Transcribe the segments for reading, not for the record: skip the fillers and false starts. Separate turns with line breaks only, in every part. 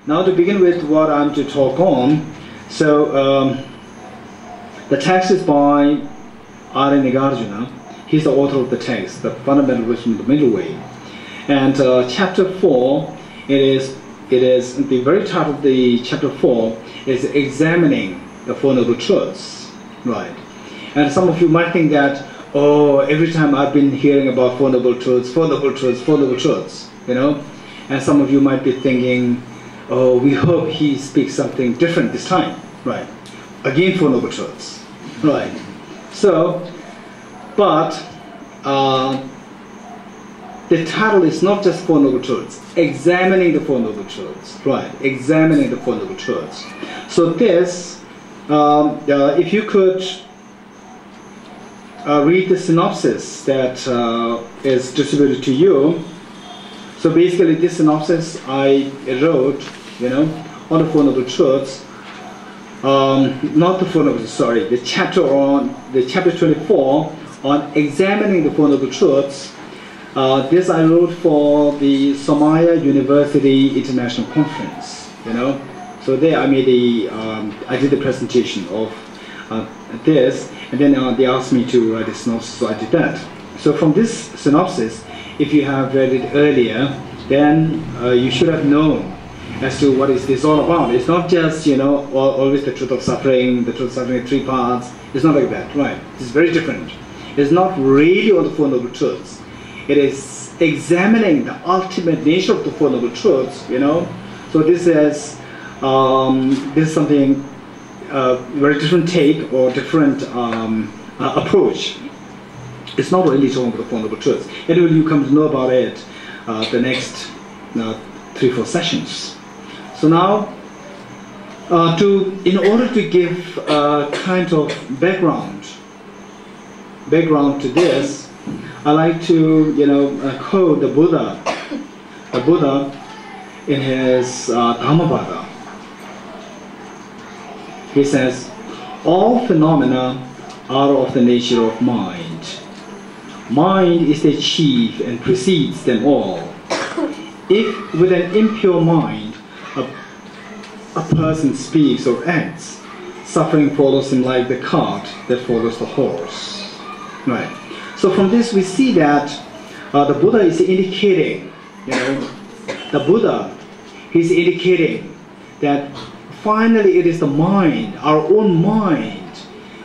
Now to begin with what I'm to talk on, so the text is by Arya Nagarjuna. He's the author of the text, the fundamental wisdom of the middle way. And chapter 4, it is the very title of the chapter 4 is examining the Four Noble Truths, right? And some of you might think that, oh, every time I've been hearing about Four Noble Truths, Four Noble Truths, Four Noble Truths, you know? And some of you might be thinking, oh, we hope he speaks something different this time, right? Again, Four Noble Truths, right? So, but the title is not just Four Noble Truths, examining the Four Noble Truths, right? Examining the Four Noble Truths. So this, if you could read the synopsis that is distributed to you. So basically this synopsis I wrote, you know, on the Four Noble Truths, not the Four Noble, sorry, the chapter 24 on examining the Four Noble Truths. This I wrote for the Somaya University International Conference, you know. So there I made I did the presentation of this, and then they asked me to write a synopsis, so I did that. So from this synopsis, if you have read it earlier, then you should have known as to what is this all about. It's not just, you know, always the truth of suffering, the truth of suffering in 3 parts. It's not like that, right? It's very different. It's not really all the Four Noble Truths. It is examining the ultimate nature of the Four Noble Truths, you know. So this is something very different take or different approach. It's not really talking about the Four Noble Truths. Anyway, you come to know about it the next 3-4 sessions. So now, in order to give a kind of background to this, I like to, you know, quote the Buddha in his Dhammapada. He says, all phenomena are of the nature of mind. Mind is the chief and precedes them all. If with an impure mind a person speaks or acts, suffering follows him like the cart that follows the horse. Right. So from this we see that the Buddha is indicating, you know, he's indicating that finally it is the mind, our own mind,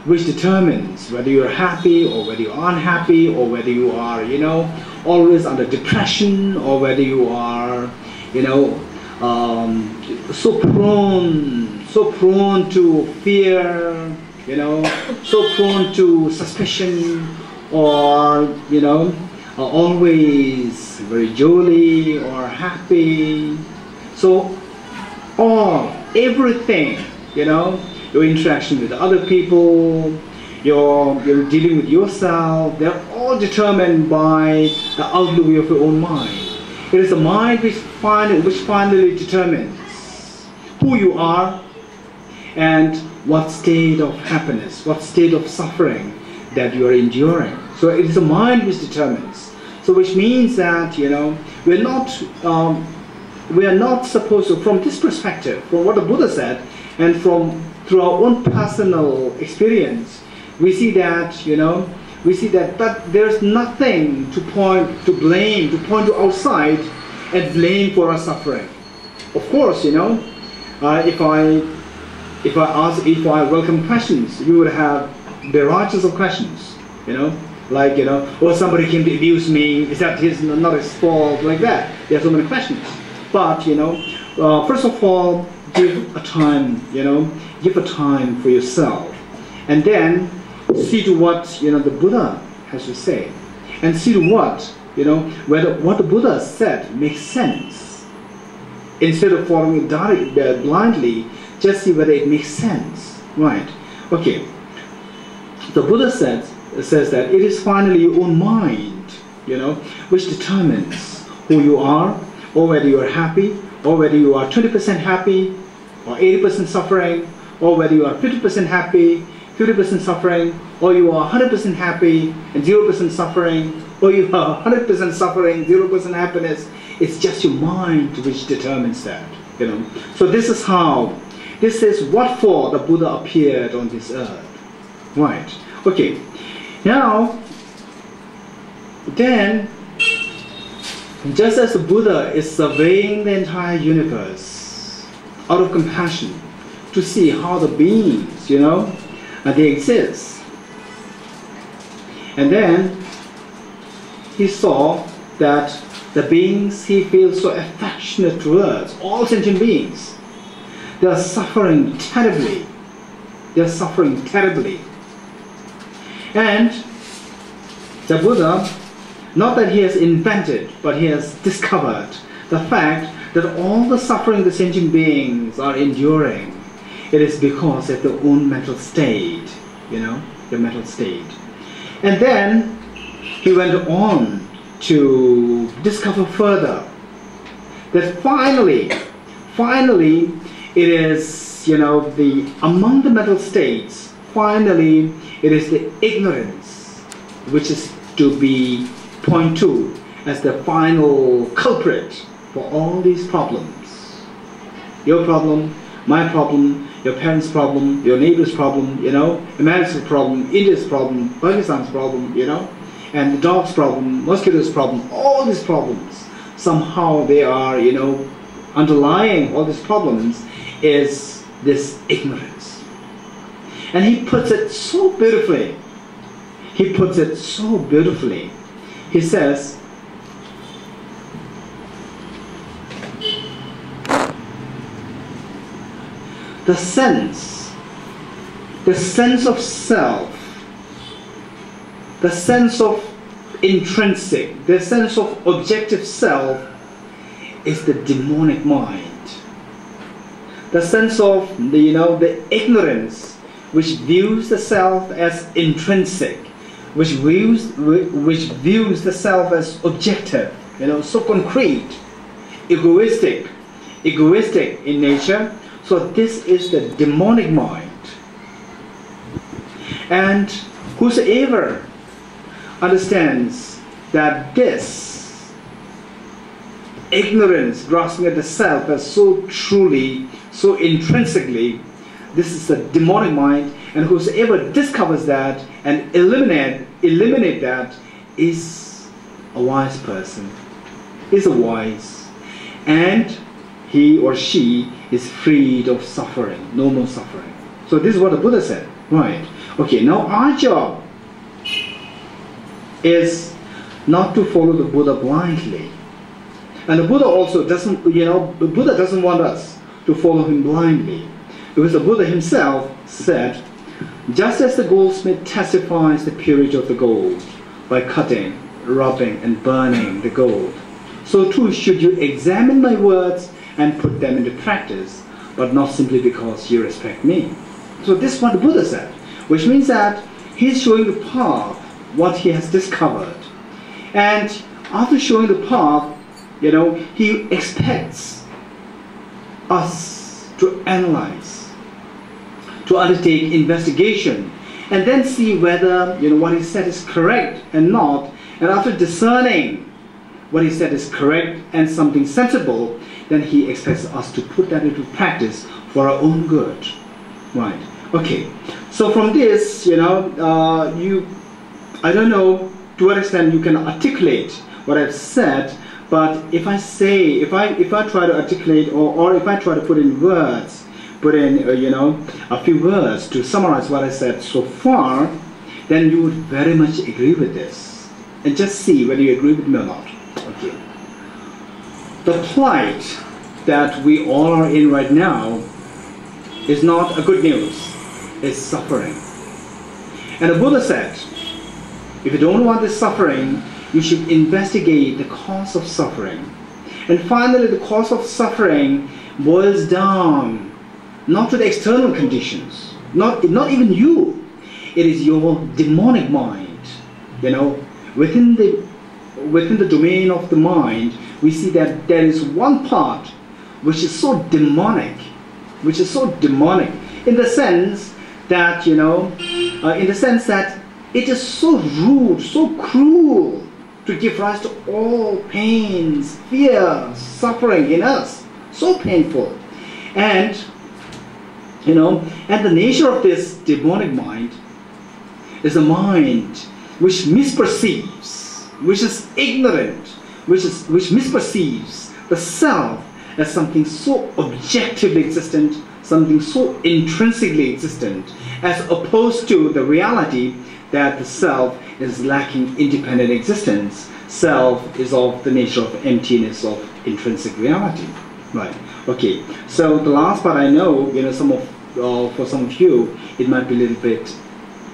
which determines whether you're happy or whether you're unhappy, or whether you are, you know, always under depression, or whether you are, you know, so prone to fear, you know, so prone to suspicion, or, you know, always very jolly or happy. So everything, you know, your interaction with other people, your dealing with yourself, they're all determined by the outlook of your own mind. It is the mind which finally determines who you are and what state of happiness, what state of suffering that you are enduring. So it is the mind which determines. So which means that, you know, we are not supposed to, from this perspective, from what the Buddha said, and through our own personal experience, we see that, you know, but there's nothing to point to outside and blame for our suffering. Of course, you know, if I welcome questions, you would have barrages of questions, you know, like, you know, oh, somebody came to abuse me, is that not his fault, like that. There are so many questions. But, you know, first of all, give a time, you know, give a time for yourself, and then see to what, you know, the Buddha has to say, and see to what, you know, whether what the Buddha said makes sense. Instead of following it blindly, just see whether it makes sense, right? Okay. The Buddha says that it is finally your own mind, you know, which determines who you are, or whether you are happy, or whether you are 20% happy, or 80% suffering, or whether you are 50% happy, 50% suffering, or you are 100% happy and 0% suffering, or you are 100% suffering, 0% happiness. It's just your mind which determines that. So this is how, this is what for the Buddha appeared on this earth. Right. Okay. Now, then, just as the Buddha is surveying the entire universe out of compassion to see how the beings, they exist. And then he saw that the beings he feels so affectionate towards, all sentient beings, they are suffering terribly. They are suffering terribly. And the Buddha, not that he has invented, but he has discovered the fact that all the suffering the sentient beings are enduring, it is because of their own mental state, the mental state. And then he went on to discover further that finally it is, among the mental states, finally it is the ignorance which is to be pointed to as the final culprit for all these problems. Your problem, my problem, your parents' problem, your neighbor's problem, America's problem, India's problem, Pakistan's problem, and the dog's problem, mosquito's problem, all these problems, somehow they are, underlying all these problems is this ignorance. And he puts it so beautifully. He puts it so beautifully. He says, the sense of self, the sense of intrinsic, the sense of objective self is the demonic mind. The sense of the ignorance which views the self as intrinsic, which views the self as objective, so concrete, egoistic in nature. So this is the demonic mind. And whosoever understands that this ignorance grasping at the self as so truly, so intrinsically, this is the demonic mind, and whosoever discovers that and eliminate that is a wise person, is a wise, and he or she is freed of suffering, no more suffering. So this is what the Buddha said. Right. Okay, now our job is not to follow the Buddha blindly. And the Buddha also doesn't, the Buddha doesn't want us to follow him blindly. Because the Buddha himself said, just as the goldsmith testifies the purity of the gold by cutting, rubbing, and burning the gold, so too should you examine my words and put them into practice, but not simply because you respect me. So this is what the Buddha said, which means that he's showing the path, what he has discovered. And after showing the path, he expects us to analyze, to undertake investigation, and then see whether what he said is correct and not. And after discerning what he said is correct and something sensible, then he expects us to put that into practice for our own good. Right. Okay. So from this, I don't know to what extent you can articulate what I've said, but if I try to articulate or if I try to put in words, a few words to summarize what I said so far, then you would very much agree with this. And just see whether you agree with me or not. Okay. The plight that we all are in right now is not a good news. It's suffering. And the Buddha said, if you don't want this suffering, you should investigate the cause of suffering. And finally, the cause of suffering boils down not to the external conditions, not even you. It is your demonic mind. Within the domain of the mind, we see that there is one part which is so demonic, in the sense that it is so rude, so cruel to give rise to all pains, fear, suffering in us. so painful. And, you know, and the nature of this demonic mind is a mind which misperceives, which is ignorant, which misperceives the self as something so objectively existent, something so intrinsically existent, as opposed to the reality that the self is lacking independent existence. Self is of the nature of emptiness of intrinsic reality. Right. Okay. So the last part, I know, you know, for some of you, it might be a little bit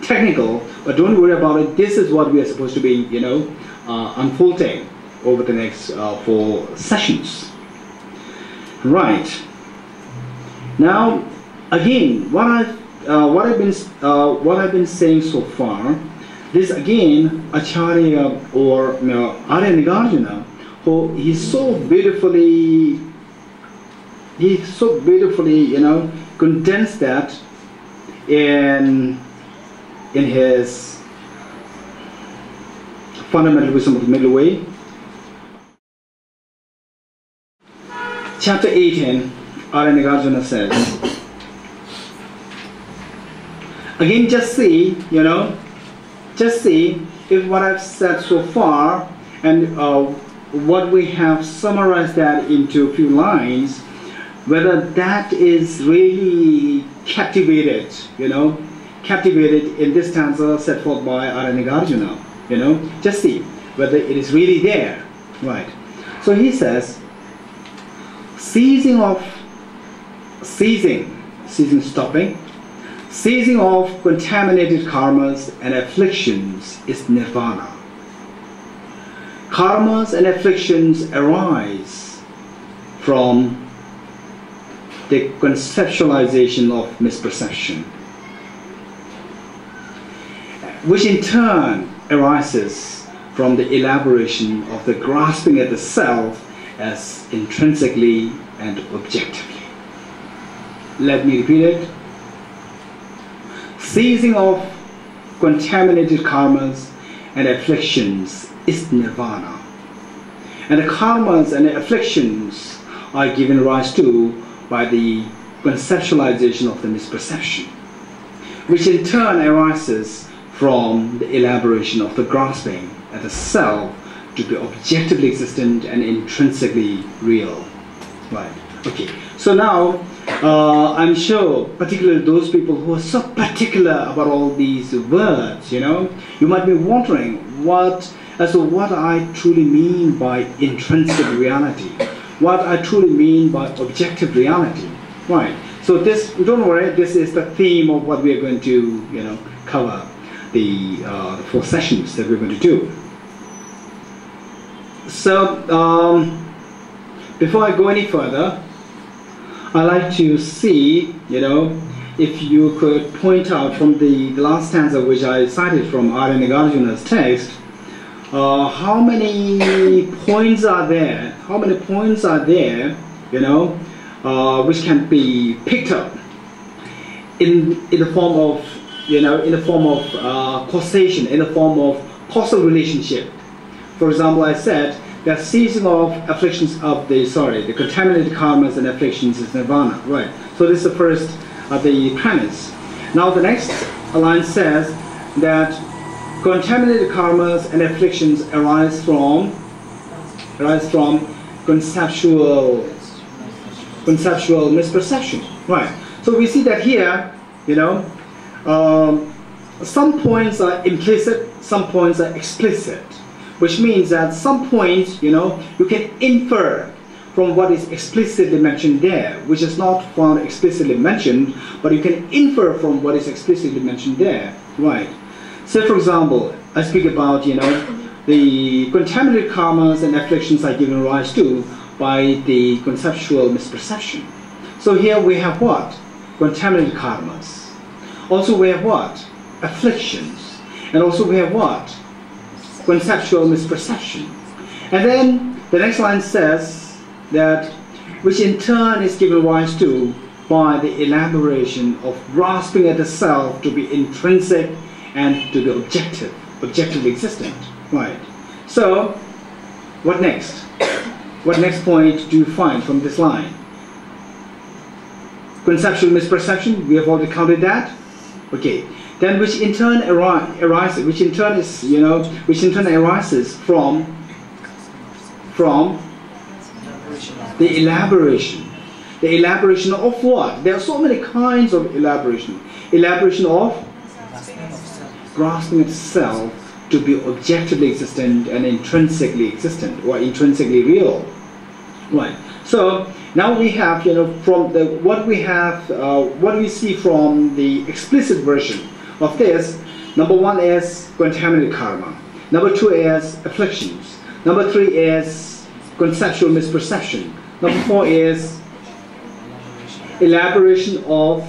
technical, but don't worry about it. This is what we are supposed to be, you know, unfolding over the next 4 sessions. Right. Now, again, what I've been saying so far, this again, Acharya or Arya Nagarjuna, who he's so beautifully, you know, condensed that in his Fundamental Wisdom of the Middle Way, chapter 18. Arya Nagarjuna says, again, just see, you know, just see if what I've said so far and what we have summarized that into a few lines, whether that is really captivated, you know, captivated in this stanza set forth by Arya Nagarjuna, you know, just see whether it is really there, right? So he says, ceasing, stopping, ceasing of contaminated karmas and afflictions is nirvana. Karmas and afflictions arise from the conceptualization of misperception, which in turn arises from the elaboration of the grasping at the self as intrinsically and objectively. Let me repeat it. Ceasing of contaminated karmas and afflictions is nirvana. And the karmas and the afflictions are given rise to by the conceptualization of the misperception, which in turn arises from the elaboration of the grasping at the self to be objectively existent and intrinsically real. Right. Okay. So now, I'm sure, particularly those people who are so particular about all these words, you know, you might be wondering what I truly mean by intrinsic reality, what I truly mean by objective reality. Right. So this, don't worry, this is the theme of what we are going to, you know, cover the 4 sessions that we're going to do. So, before I go any further, I'd like to see, you know, if you could point out from the last stanza which I cited from Arya Nagarjuna's text, how many points are there? How many points are there, you know, which can be picked up in the form of, you know, in the form of causation, in the form of causal relationship. For example, I said that ceasing of afflictions of the contaminated karmas and afflictions is nirvana. Right. So this is the first the premise. Now the next line says that contaminated karmas and afflictions arise from conceptual misperception. Right. So we see that here, you know, some points are implicit, some points are explicit, which means that some points, you know, you can infer from what is explicitly mentioned there, which is not found explicitly mentioned, but you can infer from what is explicitly mentioned there. Right. So for example, I speak about, you know, the contaminated karmas and afflictions are given rise to by the conceptual misperception. So here we have what? Contaminated karmas. Also we have what? Afflictions. And also we have what? Conceptual misperception. And then the next line says that which in turn is given rise to by the elaboration of grasping at the self to be intrinsic and to be objectively existent. Right. So what next? What next point do you find from this line? conceptual misperception, we have already counted that. Okay. Then which in turn arises, which in turn is, which in turn arises from the elaboration. The elaboration of what? There are so many kinds of elaboration. Elaboration of grasping itself to be objectively existent and intrinsically existent, or intrinsically real. Right. So now we have, from the what we see from the explicit version of this. Number one is contaminated karma. Number two is afflictions. Number three is conceptual misperception. Number four is elaboration of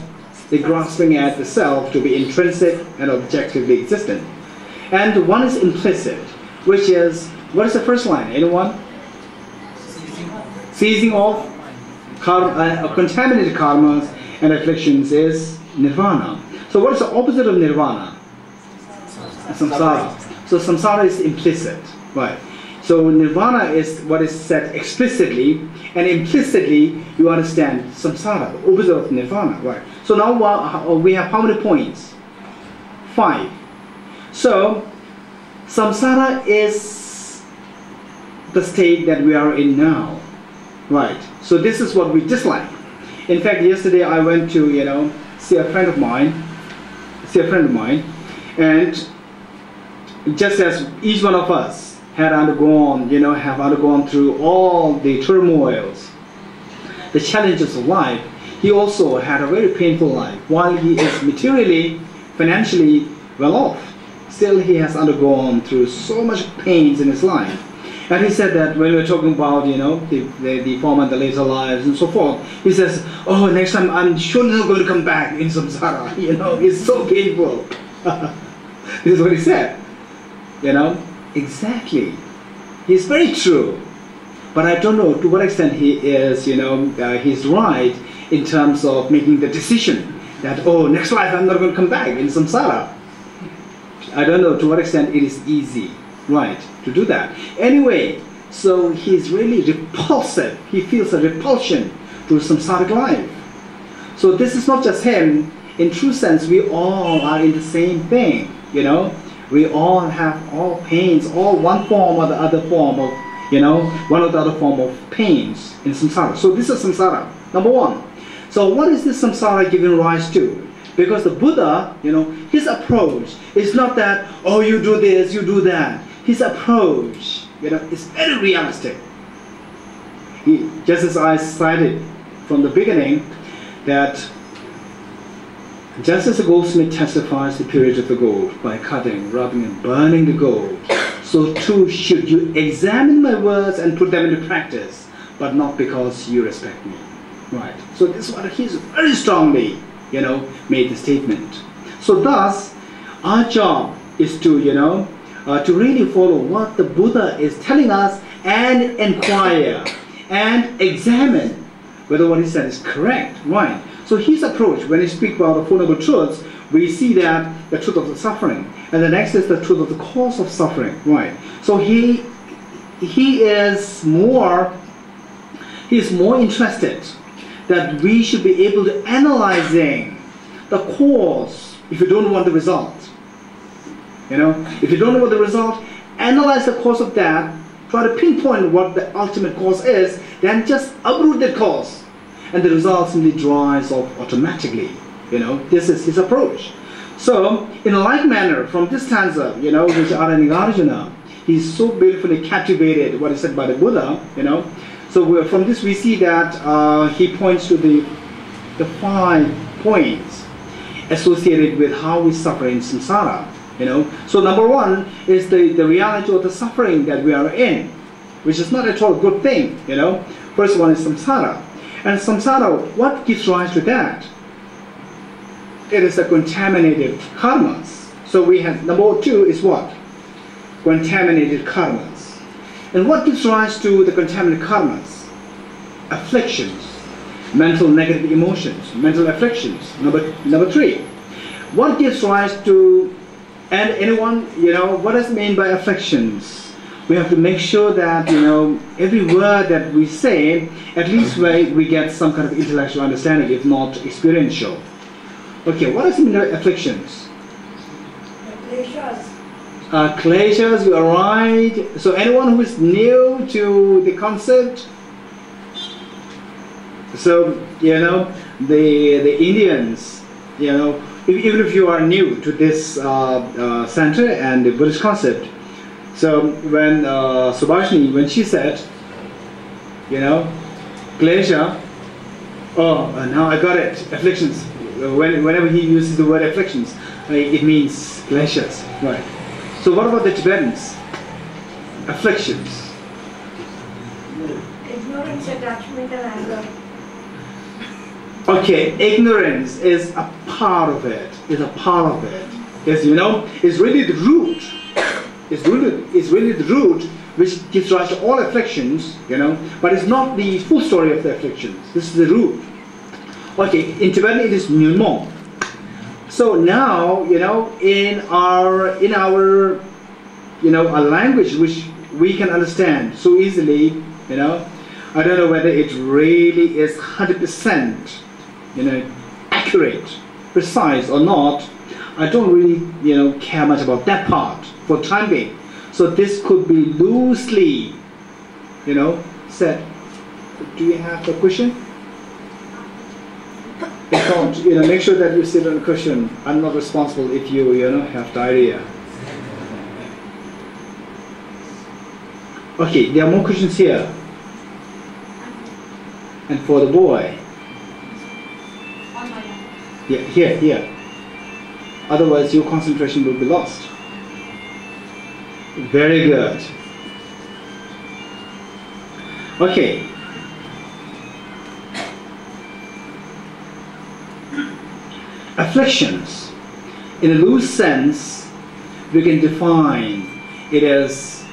the grasping at the self to be intrinsic and objectively existent. And one is implicit, which is, what is the first line? Anyone? Ceasing of contaminated karmas and afflictions is nirvana. So what is the opposite of nirvana? Samsara. So samsara is implicit, right? So nirvana is what is said explicitly, and implicitly you understand samsara, the opposite of nirvana, right? So now we have how many points? 5. So samsara is the state that we are in now, right? So this is what we dislike. In fact, yesterday I went to see a friend of mine, and just as each one of us had undergone, have undergone through all the turmoils, the challenges of life, he also had a very painful life. While he is materially, financially well off, still he has undergone through so much pains in his life. And he said that when we were talking about, the former and the later lives and so forth, he says, oh, next time I'm surely not going to come back in samsara. It's so painful. This is what he said. Exactly. He's very true. But I don't know to what extent he is, he's right in terms of making the decision that, oh, next life I'm not going to come back in samsara. I don't know to what extent it is easy, right, to do that. Anyway, so he's really repulsive. He feels a repulsion to samsaric life. So this is not just him. In true sense, we all are in the same thing, We all have all pains, all one form or the other form of, one or the other form of pains in samsara. So this is samsara, number one. So what is this samsara giving rise to? Because the Buddha, his approach is not that, oh, you do this, you do that. His approach, is very realistic. Just as I cited from the beginning, that just as a goldsmith testifies the purity of the gold by cutting, rubbing, and burning the gold, so too should you examine my words and put them into practice, but not because you respect me. Right. So this is what he's very strongly, made the statement. So thus, our job is to, to really follow what the Buddha is telling us and inquire and examine whether what he said is correct, right? So his approach, when he speaks about the Four Noble Truths, we see that the truth of the suffering, and the next is the truth of the cause of suffering, right? So he is more interested that we should be able to analyzing the cause if you don't want the result. If you don't know what the result, analyze the cause of that, try to pinpoint what the ultimate cause is, then just uproot that cause, and the result simply dries off automatically. This is his approach. So, in a like manner, from this stanza, which Arya Nagarjuna, he's so beautifully captivated what is said by the Buddha, So from this we see that he points to the 5 points associated with how we suffer in samsara. So number one is the reality of the suffering that we are in, which is not at all a good thing. First one is samsara. And samsara, what gives rise to that? It is the contaminated karmas. So we have, number 2 is what? Contaminated karmas. And what gives rise to the contaminated karmas? Afflictions, mental negative emotions, mental afflictions. Number 3. What gives rise to, and anyone, what does it mean by afflictions? we have to make sure that, you know, every word that we say, at least we get some kind of intellectual understanding, if not experiential. Okay, what does it mean afflictions?
Kleshas.
Kleshas, you are right. So anyone who is new to the concept, so, you know, the Indians, you know, even if you are new to this center and the Buddhist concept, so when Subhashini, when she said, you know, klesha, oh, now I got it, afflictions. Whenever he uses the word afflictions, it means kleshas, right? So what about the Tibetans? Afflictions.
Ignorance, attachment, and anger.
Okay, ignorance is a part of it. Is a part of it. Yes, you know, it's really the root. It's really the root which gives rise to all afflictions, you know, but it's not the full story of the afflictions. This is the root. Okay, in Tibetan it is nyulmong. So now, you know, in our you know, a language which we can understand so easily, you know, I don't know whether it really is 100%, you know, accurate, precise or not. I don't really, you know, care much about that part for the time being. So this could be loosely, you know, said. Do you have a question? If not, you know, make sure that you sit on a cushion. I'm not responsible if you know, have diarrhea. Okay, there are more questions here. And for the boy. Yeah, here. Otherwise your concentration will be lost. Very good. Okay. Afflictions. In a loose sense, we can define it as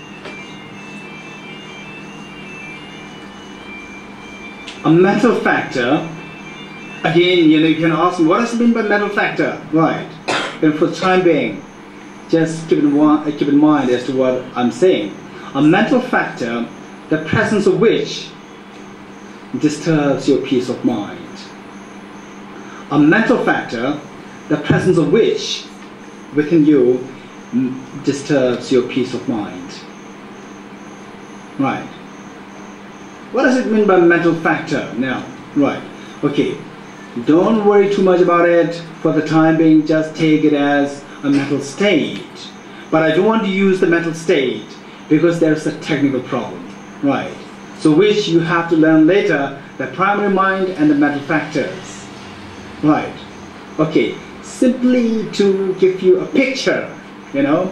a mental factor. Again, you know, you can ask me, what does it mean by mental factor? Right. And for the time being, just keep in mind as to what I'm saying. A mental factor, the presence of which disturbs your peace of mind. A mental factor, the presence of which within you disturbs your peace of mind. Right. What does it mean by mental factor now? Right. Okay. Don't worry too much about it for the time being. Just take it as a mental state. But I don't want to use the mental state because there's a technical problem. Right. So which you have to learn later, the primary mind and the mental factors. Right. Okay. Simply to give you a picture, you know.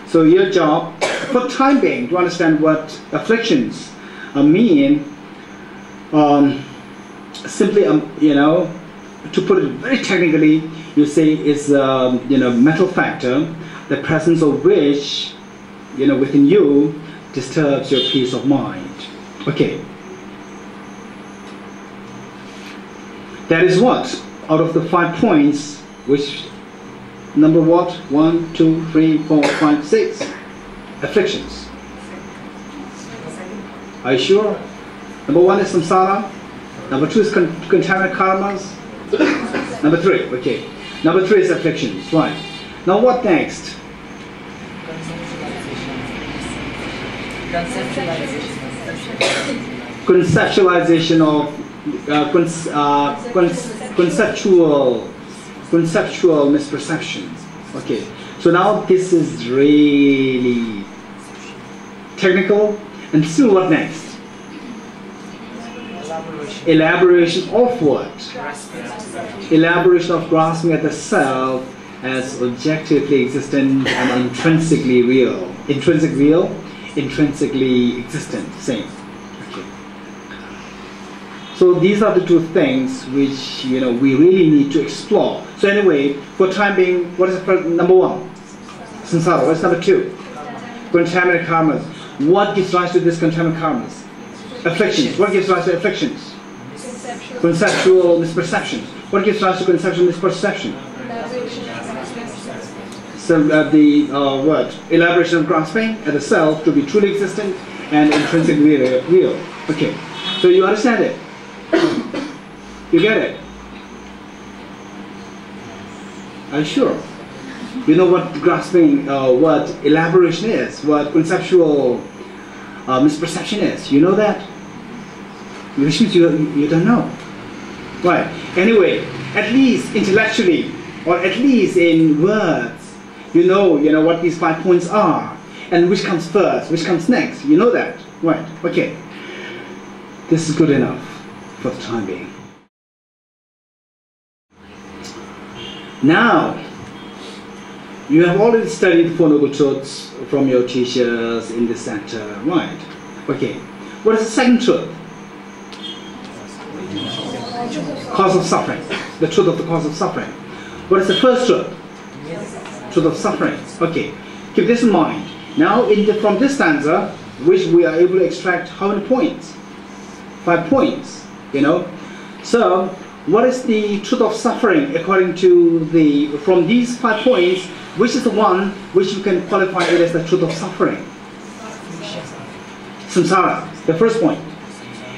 So your job for the time being to understand what afflictions mean, simply, you know, to put it very technically, you say is, you know, mental factor, the presence of which, you know, within you disturbs your peace of mind. Okay. That is what, out of the 5 points, which, number what? 1, 2, 3, 4, 5, 6. Afflictions. Are you sure? Number 1 is samsara. Number 2 is contaminant karmas. Number 3, okay. Number 3 is afflictions, right. Now what next? Conceptualization of conceptual misperceptions. Okay. So now this is really technical. And still what next? Elaboration of what? Elaboration of grasping at the self as objectively existent and intrinsically real. Intrinsic real, intrinsically existent, same. Okay. So these are the 2 things which, you know, we really need to explore. So anyway, for time being, what is number 1? Samsara. What is number 2? Contaminant karmas. What gives rise to this contaminant karmas? Afflictions. What gives rise to afflictions? Conceptual misperceptions. What gives rise to conceptual misperception? elaboration of grasping at the self to be truly existent and intrinsically real. Okay, so you understand it? You get it? Are you sure? You know what grasping, what elaboration is, what conceptual misperception is. You know that? Which means you don't know. Right. Anyway, at least intellectually, or at least in words, you know what these 5 points are, and which comes first, which comes next. You know that. Right. Okay. This is good enough for the time being. Now, you have already studied the Four Noble Truths from your teachers in this center, right? Okay. What is the second truth? Cause of suffering. The truth of the cause of suffering. What is the first truth? Truth of suffering. Okay. Keep this in mind. Now, from this stanza, which we are able to extract how many points? 5 points. So, what is the truth of suffering according to from these 5 points? Which is the one which you can qualify it as the truth of suffering? Samsara, the first point.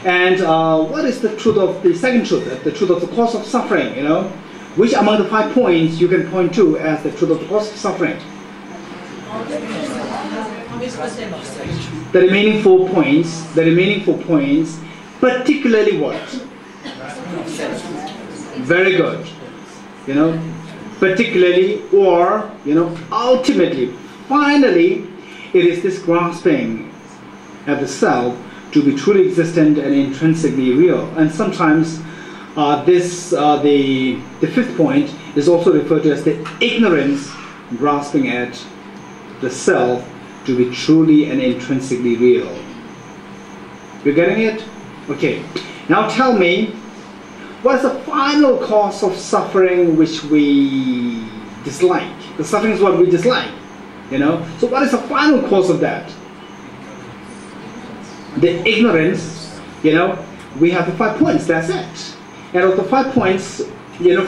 And what is the truth of the second truth, the truth of the cause of suffering? Which among the 5 points you can point to as the truth of the cause of suffering? The remaining 4 points. The remaining 4 points, particularly what? Very good. Particularly, or ultimately, finally, it is this grasping at the self to be truly existent and intrinsically real. And sometimes the 5th point is also referred to as the ignorance grasping at the self to be truly and intrinsically real. You're getting it? Okay. Now tell me, what is the final cause of suffering which we dislike? The suffering is what we dislike, So what is the final cause of that? The ignorance, we have the 5 points, that's it. And of the 5 points,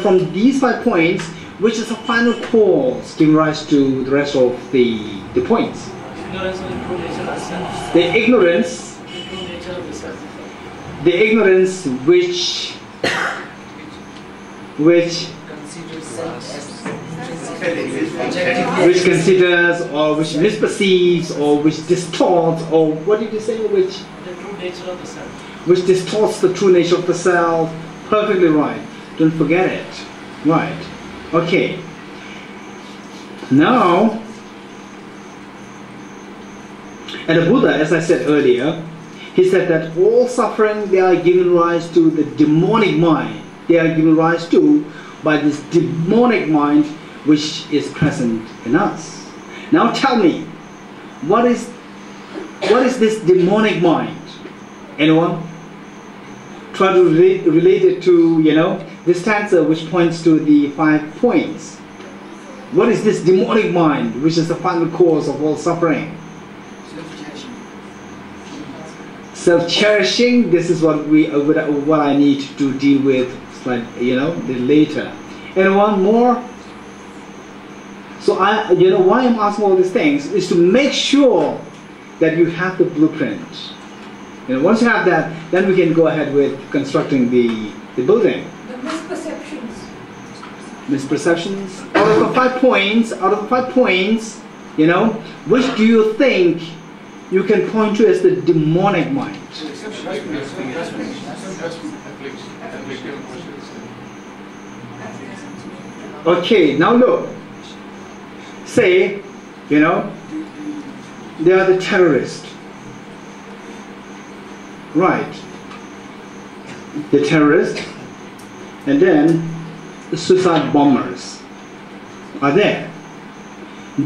from these 5 points, which is the final cause giving rise to the rest of the points? The ignorance, which considers or which misperceives or which distorts, or what did you say, which distorts the true nature of the self. Perfectly right. Don't forget it. Right. Okay. Now, and the Buddha, as I said earlier, he said that all suffering, they are given rise to the demonic mind. They are given rise to by this demonic mind which is present in us. Now tell me, what is this demonic mind? Anyone? Try to relate it to, this stanza which points to the 5 points. What is this demonic mind which is the final cause of all suffering? Self-cherishing. This is what I need to deal with, later. Anyone more? So why I'm asking all these things is to make sure that you have the blueprint. Once you have that, then we can go ahead with constructing the building.
The misperceptions.
Misperceptions. Out of the 5 points, which do you think you can point to as the demonic mind? Okay, now look. Say, they are the terrorists. Right. The terrorists, and then the suicide bombers are there.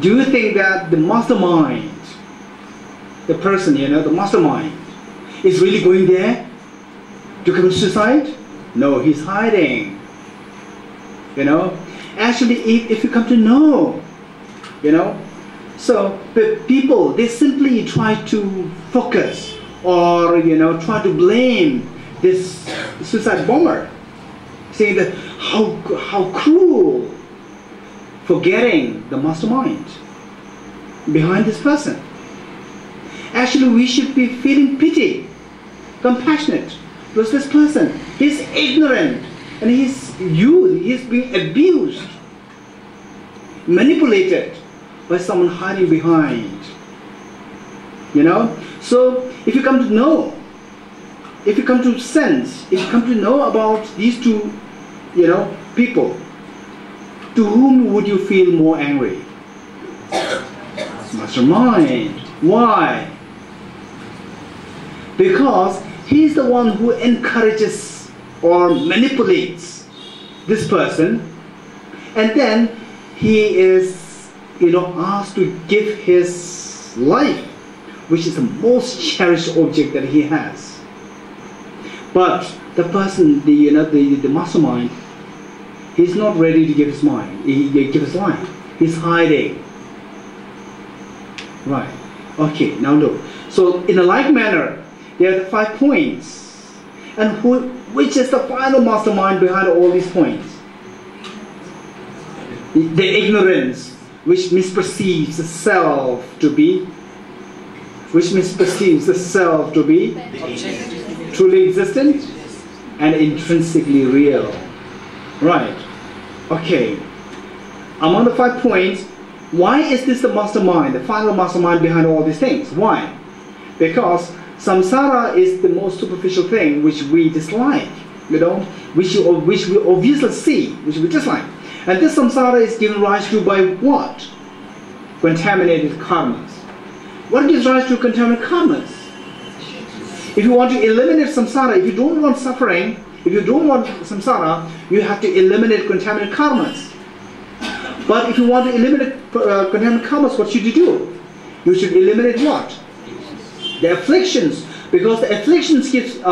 Do you think that the mastermind, the person, the mastermind, is really going there to commit suicide? No, he's hiding. Actually, if you come to know, so the people, they simply try to focus or, try to blame this suicide bomber, saying that how cruel, forgetting the mastermind behind this person. Actually, we should be feeling pity, compassionate towards this person. He's ignorant and he's being abused, manipulated by someone hiding behind. So if you come to know, if you come to sense, if you come to know about these two, people, to whom would you feel more angry? Mastermind. Why? Because he's the one who encourages or manipulates this person, and then he is, asked to give his life, which is the most cherished object that he has. But the person, the mastermind, he's not ready to give his mind. He give his life. He's hiding. Right. Okay. Now look. So in a like manner, there are the 5 points, and which is the final mastermind behind all these points? The ignorance, which misperceives the self to be, truly existent and intrinsically real. Right. Okay. Among the 5 points, why is this the mastermind, the final mastermind behind all these things? Why? Because samsara is the most superficial thing which we dislike, which we obviously see, which we dislike. And this samsara is given rise to by what? Contaminated karmas. What gives rise to contaminated karmas? If you want to eliminate samsara, if you don't want suffering, if you don't want samsara, you have to eliminate contaminated karmas. But if you want to eliminate contaminated karmas, what should you do? You should eliminate what? The afflictions, because the afflictions give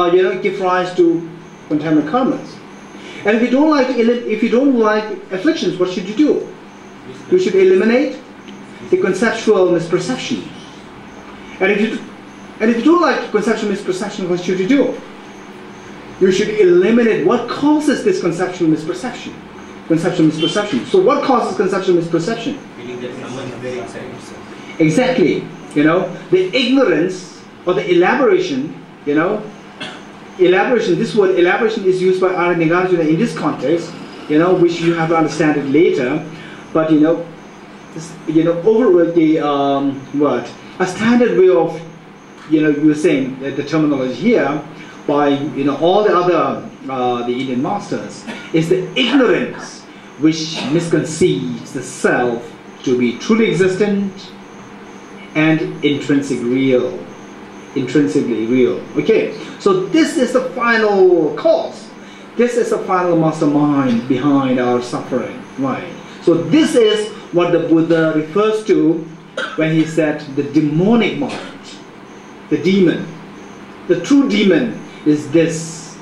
rise to contaminated karmas. And if you don't like afflictions, what should you do? You should eliminate the conceptual misperception. And if you don't like conceptual misperception, what should you do? You should eliminate what causes this conceptual misperception. So what causes conceptual misperception? Exactly. The ignorance or the elaboration, this word elaboration is used by Arya Nagarjuna in this context, which you have to understand it later. But over the a standard way of you were saying the terminology here by all the other the Indian masters is the ignorance which misconceives the self to be truly existent and intrinsically real. Okay, so this is the final cause. This is the final mastermind behind our suffering, right? So this is what the Buddha refers to when he said the demonic mind, the demon. The true demon is this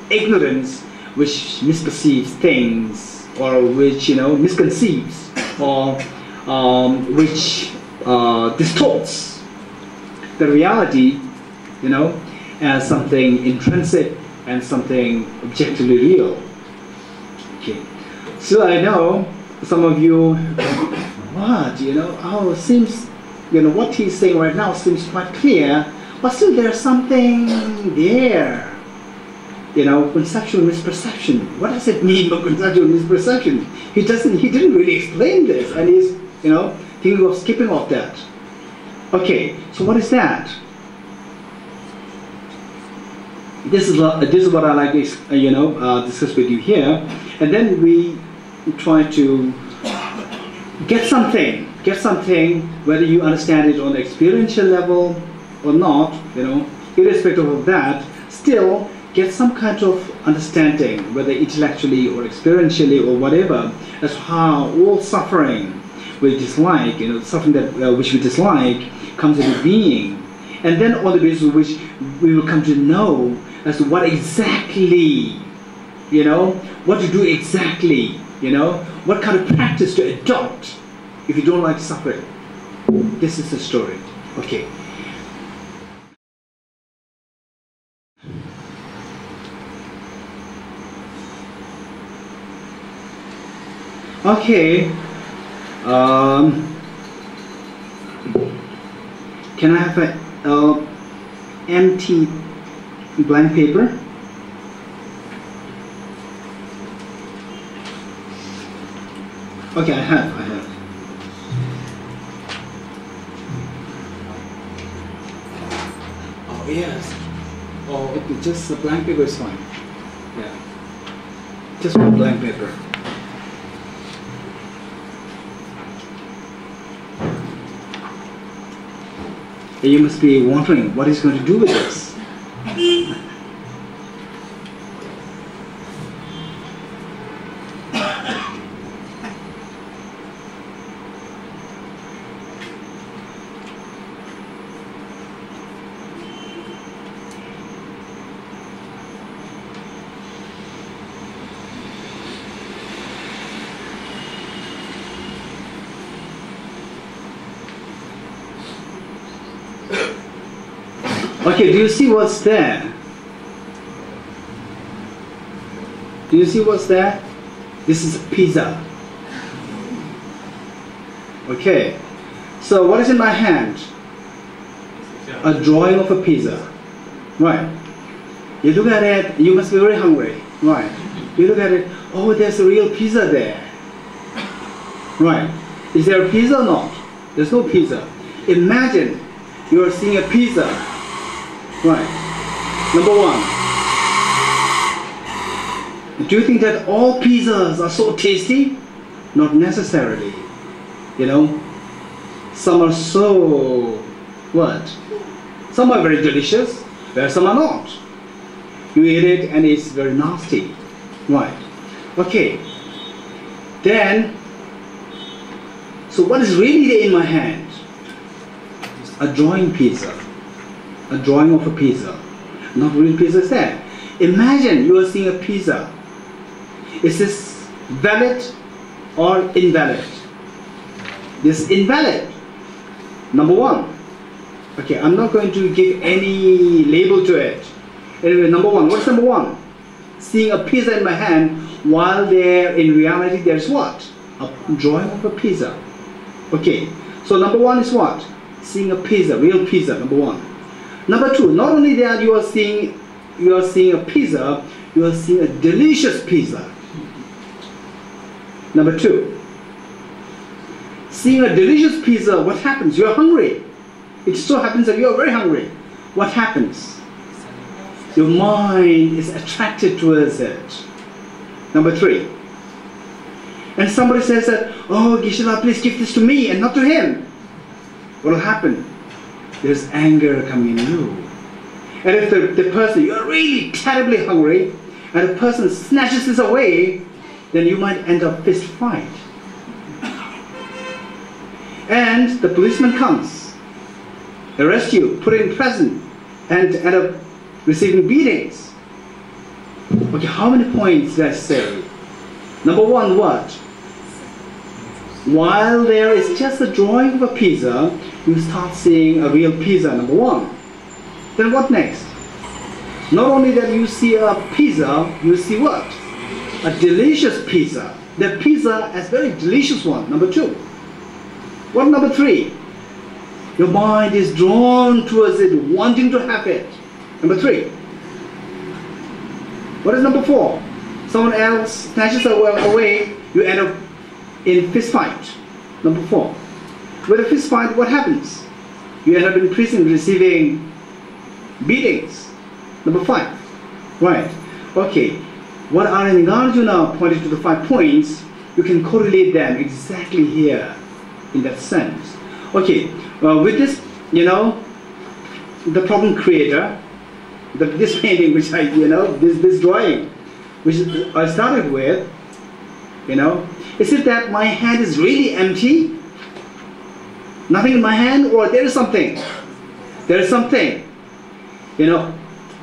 ignorance which misperceives things, or which misconceives, or which distorts the reality, as something intrinsic and something objectively real. Okay, so I know some of you, seems, what he's saying right now seems quite clear, but still there's something there. Conceptual misperception. What does it mean by conceptual misperception? He didn't really explain this, and he's, thinking of skipping off that. Okay, so what is that? This is what I like to discuss with you here, and then we try to get something, whether you understand it on the experiential level or not, irrespective of that, still get some kind of understanding, whether intellectually or experientially or whatever, as how all suffering we dislike, suffering that which we dislike comes into being, and then on the basis of which we will come to know as to what exactly, what to do exactly, what kind of practice to adopt if you don't like suffering. This is the story. Okay. Okay, Can I have an empty blank paper? Okay, I have. Oh yes. Oh, okay, just a blank paper is fine. Yeah. Just one blank paper. You must be wondering what he's going to do with this. Okay, do you see what's there? Do you see what's there? This is pizza. Okay, so what is in my hand? A drawing of a pizza. Right. You look at it, you must be very hungry. Right. You look at it, oh, there's a real pizza there. Right. Is there a pizza or not? There's no pizza. Imagine you are seeing a pizza. Right. Number one. Do you think that all pizzas are so tasty? Not necessarily. You know, some are so, what? Some are very delicious, where some are not. You eat it and it's very nasty. Right. Okay. Then, so what is really there in my hand? A drawing pizza. A drawing of a pizza. Not real pizza is there. Imagine you are seeing a pizza. Is this valid or invalid? This is invalid. Number one. Okay, I'm not going to give any label to it. Anyway, number one. What's number one? Seeing a pizza in my hand while there in reality there's what? A drawing of a pizza. Okay, so number one is what? Seeing a pizza, real pizza, number one. Number two, not only that you are seeing a pizza, you are seeing a delicious pizza. Number two, seeing a delicious pizza, what happens? You are hungry. It so happens that you are very hungry. What happens? Your mind is attracted towards it. Number three, and somebody says that, oh, Geshe, please give this to me and not to him. What will happen? There's anger coming in you. And if the person, you're really terribly hungry, and the person snatches this away, then you might end up fist fight. And the policeman comes, arrest you, put you in prison, and end up receiving beatings. Okay, how many points necessary? Number one, what? While there is just a drawing of a pizza, you start seeing a real pizza, number one. Then what next? Not only that you see a pizza, you see what? A delicious pizza. The pizza is a very delicious one, number two. What number three? Your mind is drawn towards it, wanting to have it. Number three. What is number four? Someone else snatches away, you end up in fist fight. Number four. With a fist fight, what happens? You end up in prison receiving beatings. Number five. Right. Okay. What Arya and Nagarjuna pointed to the 5 points, you can correlate them exactly here in that sense. Okay. With this, you know, the problem creator, this painting which I, you know, this drawing which I started with, you know, is it that my hand is really empty? Nothing in my hand, or there is something? There is something. You know,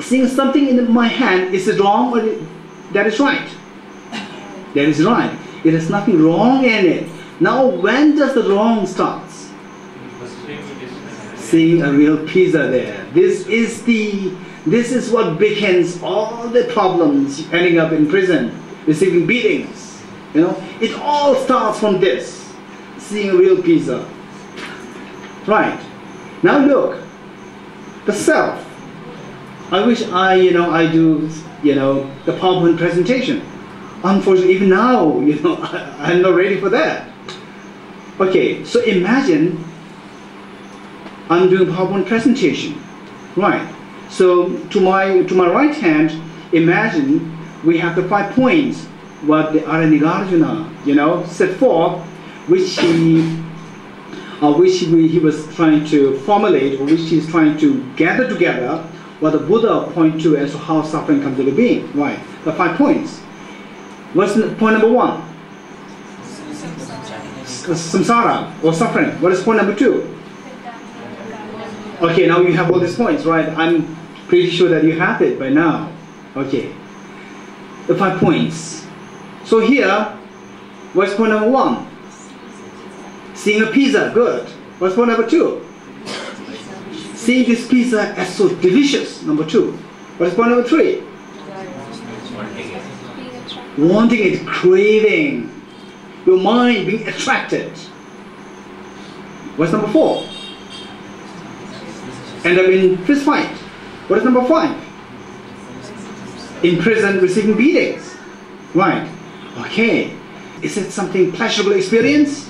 seeing something in my hand, is it wrong or that is right? That is right. There is nothing wrong in it. Now, when does the wrong start? Seeing a real pizza there. This is what begins all the problems, ending up in prison, receiving beatings. You know, it all starts from this. seeing a real pizza. Right. Now look, the self. I wish I do, the PowerPoint presentation. Unfortunately, even now, I'm not ready for that. Okay, so imagine I'm doing PowerPoint presentation. Right. So to my right hand, imagine we have the 5 points what the Arya Nagarjuna, set forth, which he was trying to formulate, or which he's trying to gather together, what the Buddha point to as to how suffering comes into being. Right. The 5 points. What's point number 1? Samsara, or suffering. What is point number 2? Okay, now you have all these points, right? I'm pretty sure that you have it by now. Okay. The 5 points. So here, what's point number 1? Seeing a pizza, good. What's point number 2? Seeing this pizza as so delicious, number 2. What's point number 3? Wanting it, craving. Your mind being attracted. What's number 4? End up in fist fight. What is number 5? In prison, receiving beatings. Right. Okay. Is it something pleasurable experience?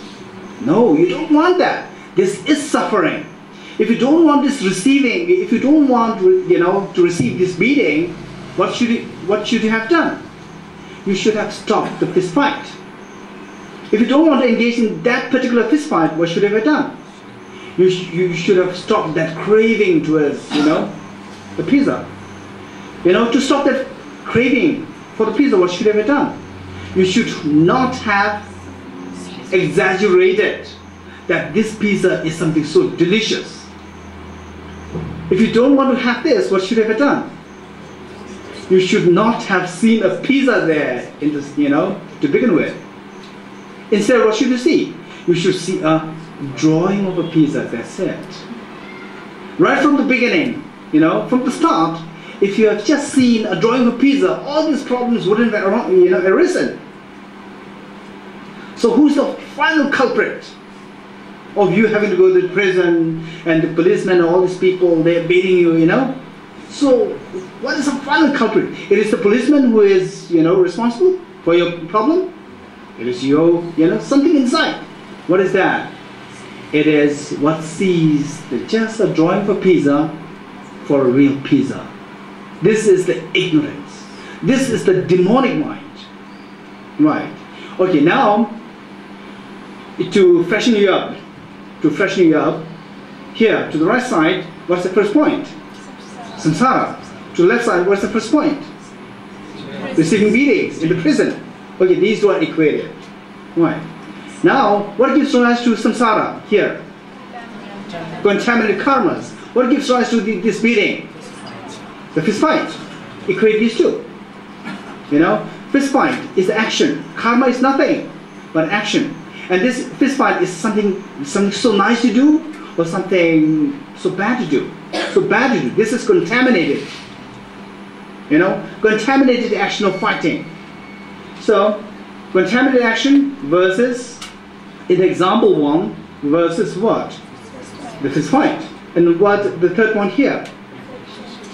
No, you don't want that. This is suffering. If you don't want this receiving, if you don't want to receive this beating, what should you have done? You should have stopped the fist fight. If you don't want to engage in that particular fist fight, what should you have done? You should have stopped that craving towards, the pizza. To stop that craving for the pizza, what should you have done? You should not have exaggerated that this pizza is something so delicious. If you don't want to have this, what should you have done? You should not have seen a pizza there in this, to begin with. Instead, what should you see? You should see a drawing of a pizza, that's it. Right from the beginning, from the start, if you have just seen a drawing of a pizza, all these problems wouldn't have arisen. So who's the final culprit of you having to go to prison and the policemen and all these people, they're beating you, So what is the final culprit? It is the policeman who is, responsible for your problem. It is your, something inside. What is that? It is what sees just a drawing of a pizza for a real pizza. This is the ignorance. This is the demonic mind. Right. Okay, now, to freshen you up, here, to the right side, what's the first point? Samsara. To the left side, what's the first point? Receiving beatings in the prison. Okay, these two are equated. Right. Now, what gives rise to samsara here? Contaminated karmas. What gives rise to this beating? The fist fight. Equate these two. Fist fight is action. Karma is nothing but action. And this fist fight is something so nice to do, or something so bad to do. This is contaminated. Contaminated action of fighting. So, contaminated action versus, in example 1, versus what? The fist fight. And what the third one here?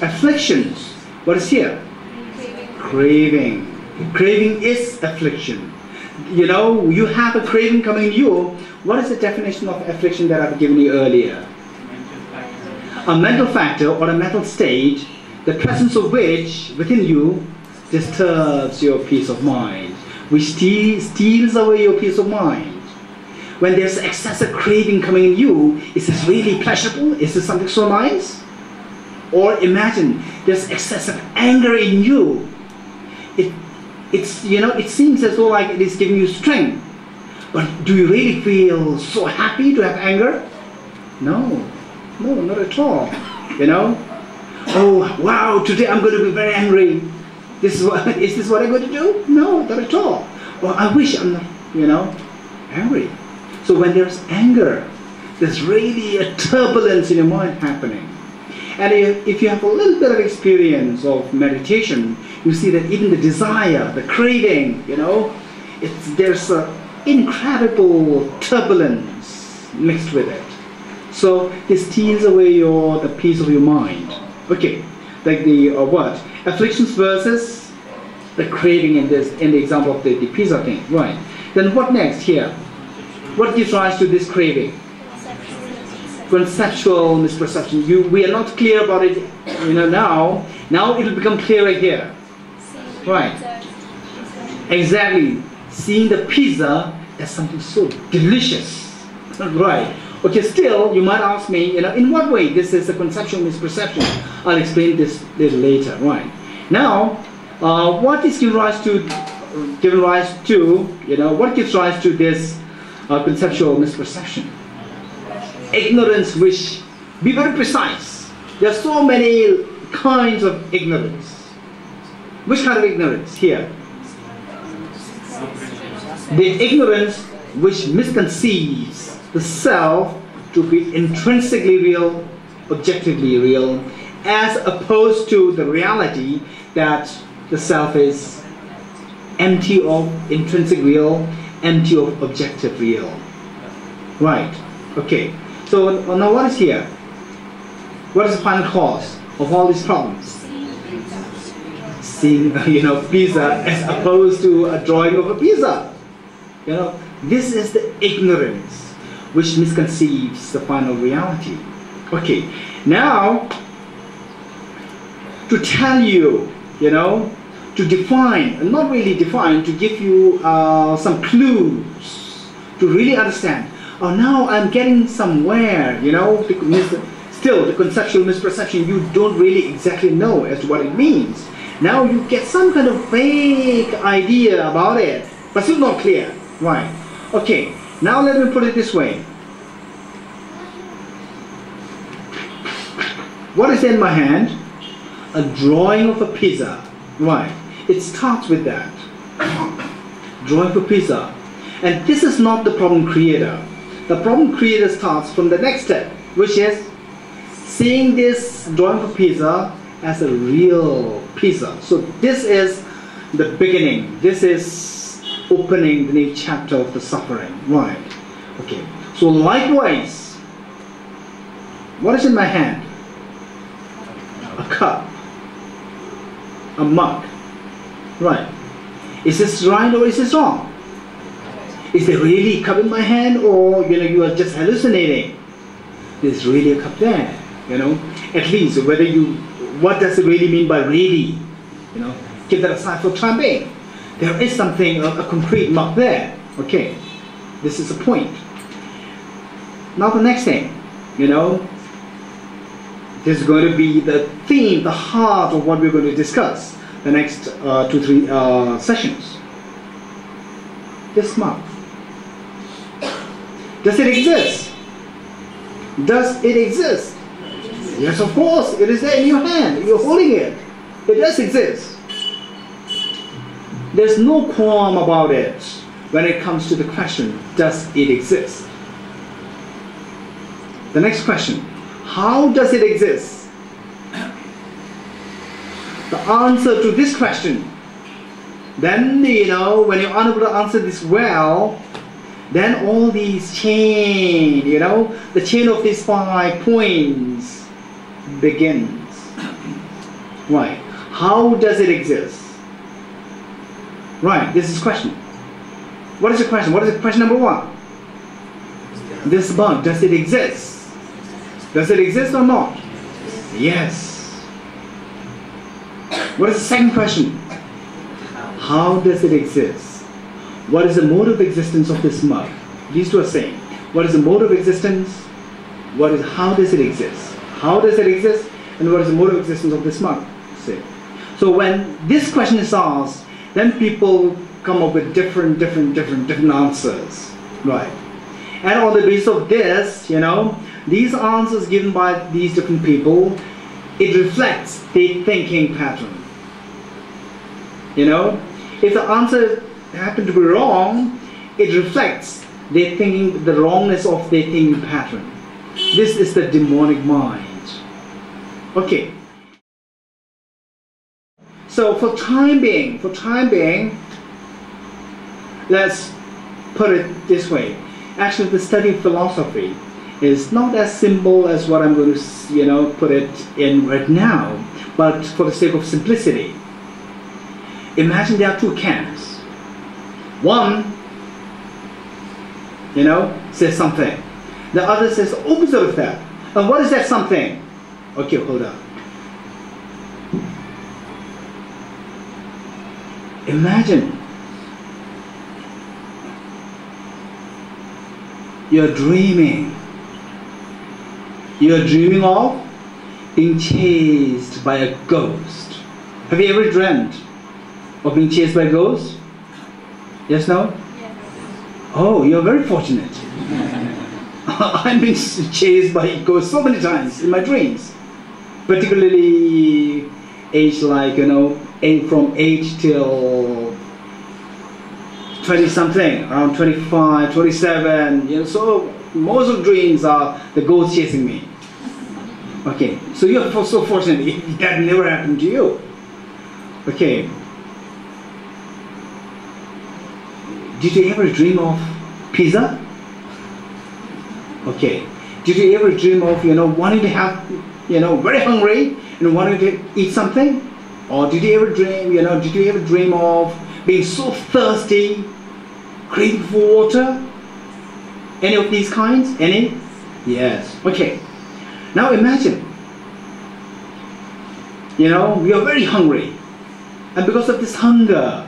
Afflictions. What is here? Craving. Craving is affliction. You have a craving coming in you. What is the definition of affliction that I've given you earlier? A mental factor or a mental state, the presence of which within you disturbs your peace of mind, which steals away your peace of mind. When there's excessive craving coming in you, is this really pleasurable? Is this something so nice? Or imagine there's excessive anger in you. It seems as though like it is giving you strength. But do you really feel so happy to have anger? No, not at all. Oh wow, today I'm going to be very angry. Is this what I'm going to do? No, not at all. Well, I wish I'm not, angry. So when there's anger, there's really a turbulence in your mind happening. And if you have a little bit of experience of meditation, you see that even the desire, the craving, there's a incredible turbulence mixed with it. So it steals away the peace of your mind. Okay, like the what? Afflictions versus the craving in the example of the pizza thing, right? Then what next here? What gives rise to this craving? Conceptual misperception. We are not clear about it, now. Now it will become clearer here. Right. Exactly. Seeing the pizza as something so delicious. Right. Okay, still, you might ask me, in what way this is a conceptual misperception? I'll explain this little later. Right. Now, what is given rise to, what gives rise to this conceptual misperception? Ignorance, which, be very precise. There are so many kinds of ignorance. Which kind of ignorance here? The ignorance which misconceives the self to be intrinsically real, objectively real, as opposed to the reality that the self is empty of intrinsic real, empty of objective real. Right. Okay. So now what is here? What is the final cause of all these problems? Seeing, pizza as opposed to a drawing of a pizza. This is the ignorance which misconceives the final reality. Okay, now to tell you, to define, not really define, to give you some clues to really understand. Oh, now I'm getting somewhere, still the conceptual misperception, you don't really exactly know as to what it means. Now you get some kind of vague idea about it, but still not clear. Right. Okay, now let me put it this way. What is in my hand? A drawing of a pizza. Right. It starts with that. Drawing of a pizza. And this is not the problem creator. The problem creator starts from the next step, which is seeing this drawing of a pizza as a real pizza. So this is the beginning. This is opening the new chapter of the suffering. Right. Okay. So likewise, what is in my hand? A cup. A mug. Right. Is this right or is this wrong? Is there really a cup in my hand, or you are just hallucinating? There's really a cup there. At least whether what does it really mean by really? Keep that aside for the time being. There is something, a concrete mug there. Okay, this is a point. Now the next thing, this is going to be the theme, the heart of what we're going to discuss the next 2-3 sessions. This mug. Does it exist? Does it exist? Yes, of course. It is there in your hand. You're holding it. It does exist. There's no qualm about it when it comes to the question, does it exist? The next question, how does it exist? The answer to this question, then, when you're unable to answer this well, then all these chain, the chain of these 5 points begins. Right. How does it exist? Right. This is question. What is the question? What is question number 1? This bug, does it exist? Does it exist or not? Yes. What is the second question? How does it exist? What is the mode of existence of this mug? These two are same. What is the mode of existence? How does it exist? How does it exist? And what is the mode of existence of this mug? Same. So when this question is asked, then people come up with different answers. Right. And on the basis of this, these answers given by these different people, it reflects their thinking pattern. If the answer happen to be wrong, it reflects their thinking, the wrongness of their thinking pattern. This is the demonic mind. Okay. So for time being, let's put it this way. Actually, the study of philosophy is not as simple as what I'm going to, put it in right now, but for the sake of simplicity. Imagine there are two camps. One, says something. The other says the opposite of that. And what is that something? Okay, hold on. Imagine you're dreaming. You're dreaming of being chased by a ghost. Have you ever dreamt of being chased by a ghost? Yes, no?
Yes.
Oh, you're very fortunate. I've been chased by ghosts so many times in my dreams. Particularly age like, from 8 till 20 something, around 25, 27, so most of the dreams are the ghosts chasing me. Okay, so you're so fortunate that never happened to you. Okay. Did you ever dream of pizza? Okay. Did you ever dream of, wanting to have, very hungry and wanting to eat something? Or did you ever dream, of being so thirsty, craving for water? Any of these kinds? Any? Yes. Okay. Now imagine, we are very hungry. And because of this hunger,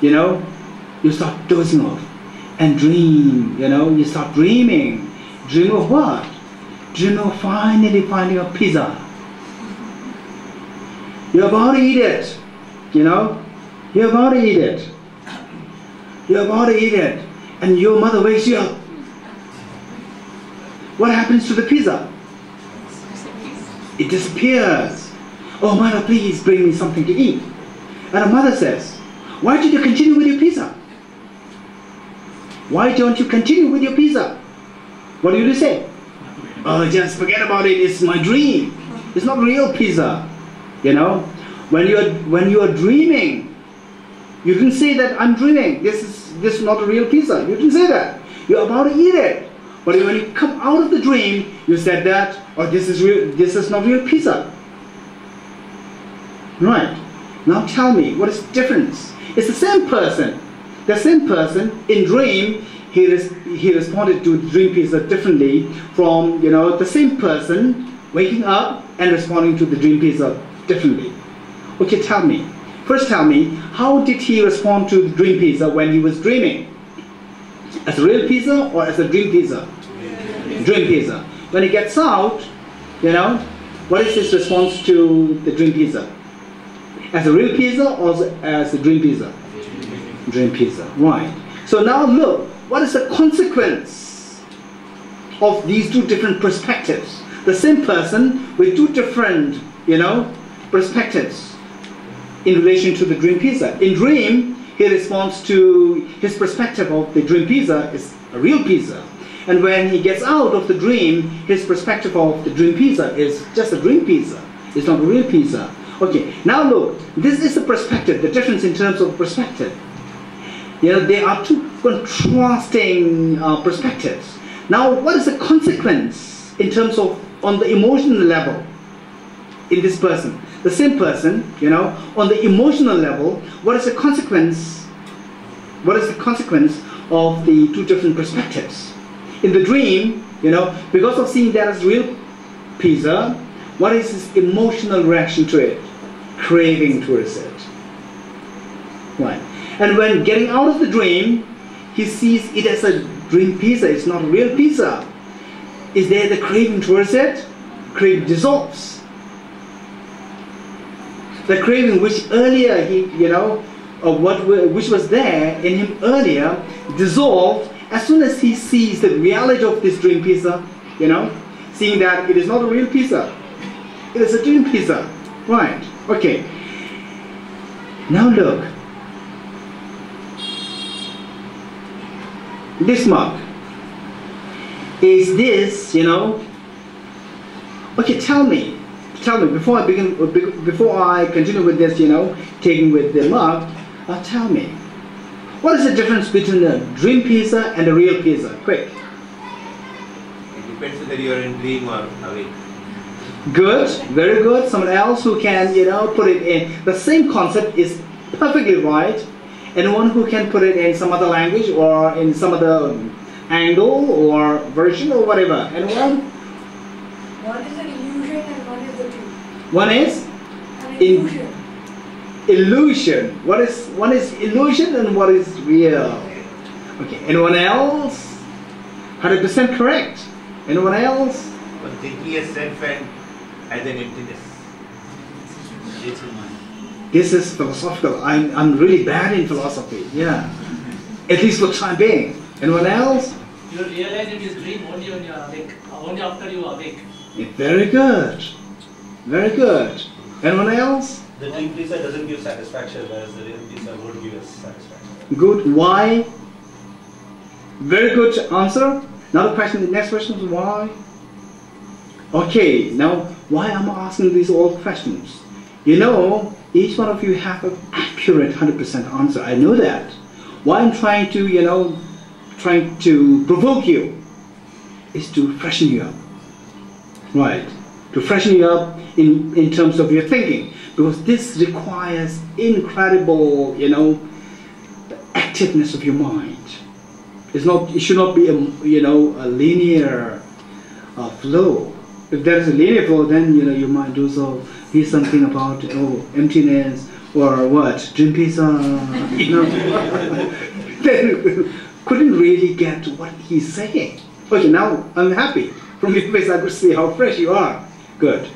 you start dozing off and dream, you start dreaming. Dream of what? Dream of finally finding a pizza. You're about to eat it, You're about to eat it. You're about to eat it. And your mother wakes you up. What happens to the pizza? It disappears. Oh, mother, please bring me something to eat. And the mother says, why did you continue with your pizza? Why don't you continue with your pizza? What do you say? Oh, just forget about it. It's my dream. It's not real pizza. When you are dreaming, you didn't say that I'm dreaming. This is not a real pizza. You didn't say that. You're about to eat it. But when you come out of the dream, you said that, oh, this is real. This is not real pizza. Right. Now tell me, what is the difference? It's the same person. The same person in dream, he responded to dream pizza differently from, the same person waking up and responding to the dream pizza differently. Okay, tell me. First tell me, how did he respond to the dream pizza when he was dreaming? As a real pizza or as a dream pizza? Dream pizza. When he gets out, what is his response to the dream pizza? As a real pizza or as a dream pizza? Dream pizza, right. So now look, what is the consequence of these two different perspectives? The same person with two different, perspectives in relation to the dream pizza. In dream, he responds to his perspective of the dream pizza is a real pizza. And when he gets out of the dream, his perspective of the dream pizza is just a dream pizza. It's not a real pizza. Okay, now look, this is the perspective, the difference in terms of perspective. There are two contrasting perspectives. Now, what is the consequence in terms of on the emotional level in this person? The same person, on the emotional level, what is the consequence? What is the consequence of the two different perspectives? In the dream, because of seeing that as real pizza, what is his emotional reaction to it? Craving towards it. Right. And when getting out of the dream, he sees it as a dream pizza. It's not a real pizza. Is there the craving towards it? Craving dissolves. The craving which earlier which was there in him earlier dissolved as soon as he sees the reality of this dream pizza. Seeing that it is not a real pizza. It is a dream pizza. Right. Okay. Now look. This mug. Is this, okay, tell me before I continue with this, taking with the mug, tell me, What is the difference between a dream pizza and a real pizza? Quick.
It depends whether you are in dream or awake.
Good, very good. Someone else who can, put it in. The same concept is perfectly right. And one who can put it in some other language or in some other angle or version or whatever. Anyone?
One is an illusion and one is the truth.
One is?
An illusion.
Illusion. One is illusion and what is real? Okay. Anyone else? 100% correct. Anyone else?
But thinking as self and as an emptiness.
This is philosophical. I'm really bad in philosophy. Yeah. At least for the time being. Anyone else?
You realize it is dream only when you are awake. Only after you are awake.
Very good. Very good. Anyone else?
The dream pizza doesn't give satisfaction, whereas the real pizza would give us satisfaction.
Good. Why? Very good answer. Now the question, the next question is why? Okay, now why am I asking these all questions? Each one of you have an accurate 100% answer. I know that. Why I'm trying to, provoke you is to freshen you up. Right. To freshen you up in terms of your thinking. Because this requires incredible, activeness of your mind. It should not be a linear flow. If there is a linear flow, then your mind also hears something about emptiness or what, dream pizza, then couldn't really get what he's saying. Okay, now I'm happy. From your face I could see how fresh you are. Good.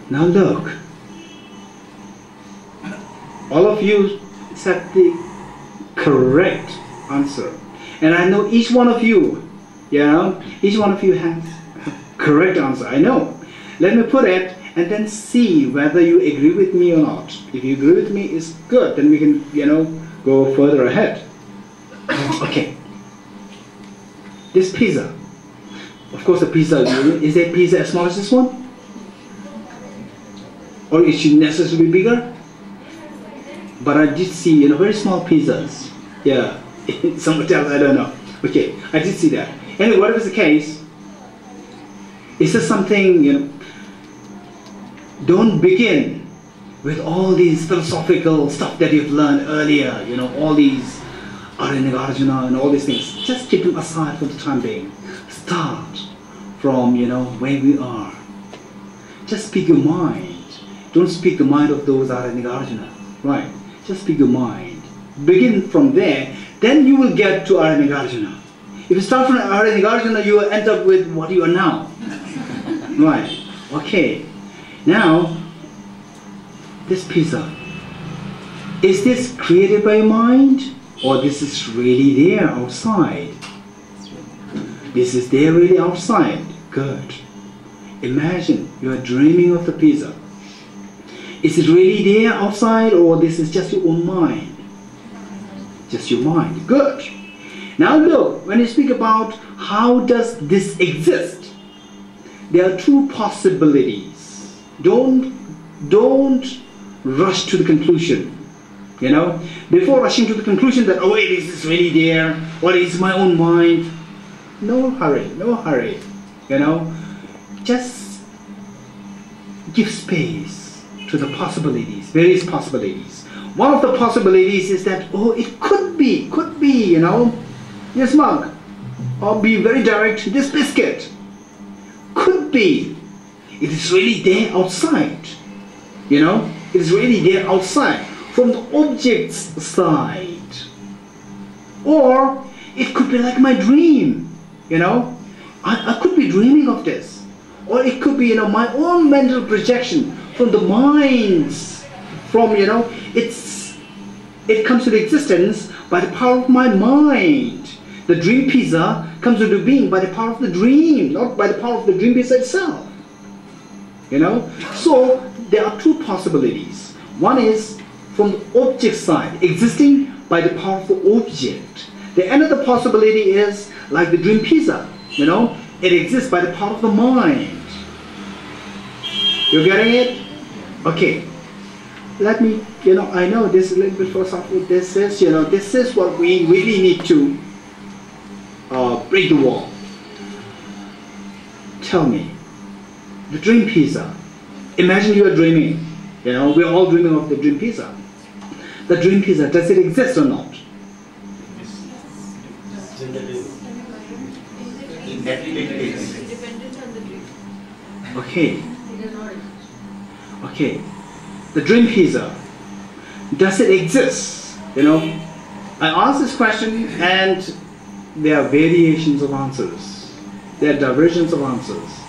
Now look. All of you said the correct answer. And I know each one of you, each one of you has correct answer. I know. Let me put it and then see whether you agree with me or not. If you agree with me, it's good. Then we can, go further ahead. Okay. This pizza. Of course, the pizza, is that pizza as small as this one? Or it should necessarily be bigger? But I did see, very small pizzas. Yeah. Some hotels, I don't know. Okay, I did see that. Anyway, whatever is the case, is this something, don't begin with all these philosophical stuff that you've learned earlier, all these Arya, Nagarjuna and all these things. Just keep them aside for the time being. Start from, where we are. Just speak your mind. Don't speak the mind of those Arya, Nagarjuna. Right? Just speak your mind. Begin from there. Then you will get to Arya, Nagarjuna. If you start from Arya, Nagarjuna, you will end up with what you are now. Right. Okay. Now, this pizza. Is this created by your mind? Or this is really there outside? This is there really outside. Good. Imagine you are dreaming of the pizza. Is it really there outside or this is just your own mind? Just your mind. Good. Now look, when you speak about how does this exist, there are two possibilities. Don't rush to the conclusion. Before rushing to the conclusion that, oh wait, is this really there? Or is my own mind? No hurry, no hurry. Just give space to the possibilities, various possibilities. One of the possibilities is that, it could be, yes, Mark, or be very direct, this biscuit could be, it is really there outside, it is really there outside, from the object's side. Or it could be like my dream, I could be dreaming of this. Or it could be, my own mental projection from the minds, it comes to existence by the power of my mind. The dream pizza comes into being by the power of the dream, not by the power of the dream pizza itself. So there are two possibilities. One is from the object side, existing by the power of the object. The another possibility is like the dream pizza, it exists by the power of the mind. You getting it? Okay. let me, I know this is a little bit philosophical. This is what we really need to break the wall. Tell me, the dream pizza. Imagine you are dreaming. We're all dreaming of the dream pizza. The dream pizza, does it exist or not?
Dependent on the dream.
Okay. Okay. The dream pizza, does it exist? I asked this question and there are variations of answers. There are diversions of answers.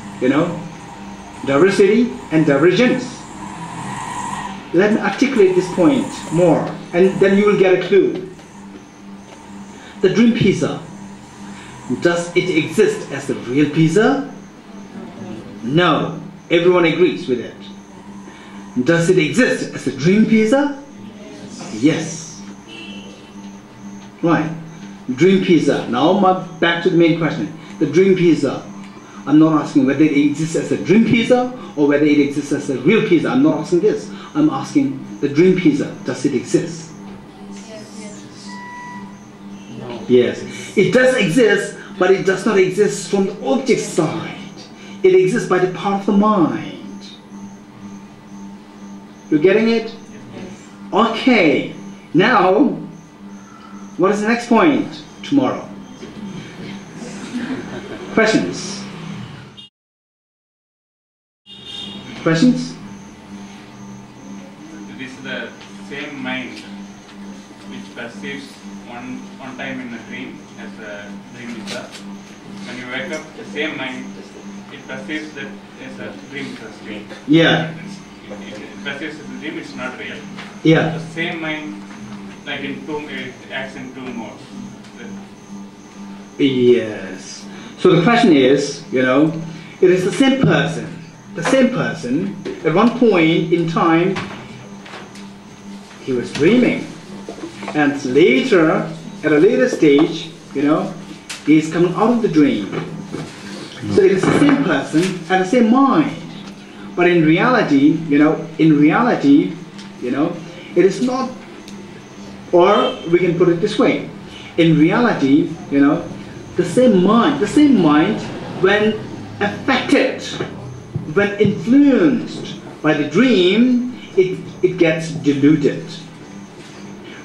Diversity and divergence. Let me articulate this point more and then you will get a clue. The dream pizza, does it exist as the real pizza? No. Everyone agrees with it. Does it exist as a dream pizza? Yes. Right. Dream pizza. Now back to the main question. The dream pizza. I'm not asking whether it exists as a dream pizza or whether it exists as a real pizza. I'm not asking this. I'm asking the dream pizza. Does it exist?
Yes.
Yes. It does exist, but it does not exist from the object side. It exists by the part of the mind. You getting it? Okay. Now, what is the next point tomorrow? Questions? Questions?
This is the same mind which perceives one time in a dream as a dream is that. When you wake up, the same mind, it perceives that as a dream is a dream.
Yeah.
It perceives as a dream, it's not real.
Yeah.
The same mind, like it acts in two modes.
Yes. So the question is, it is the same person. The same person, at one point in time, he was dreaming. And later, at a later stage, he is coming out of the dream. So it is the same person and the same mind. But in reality, it is not, or we can put it this way. In reality, the same mind, when affected, when influenced by the dream, it gets diluted.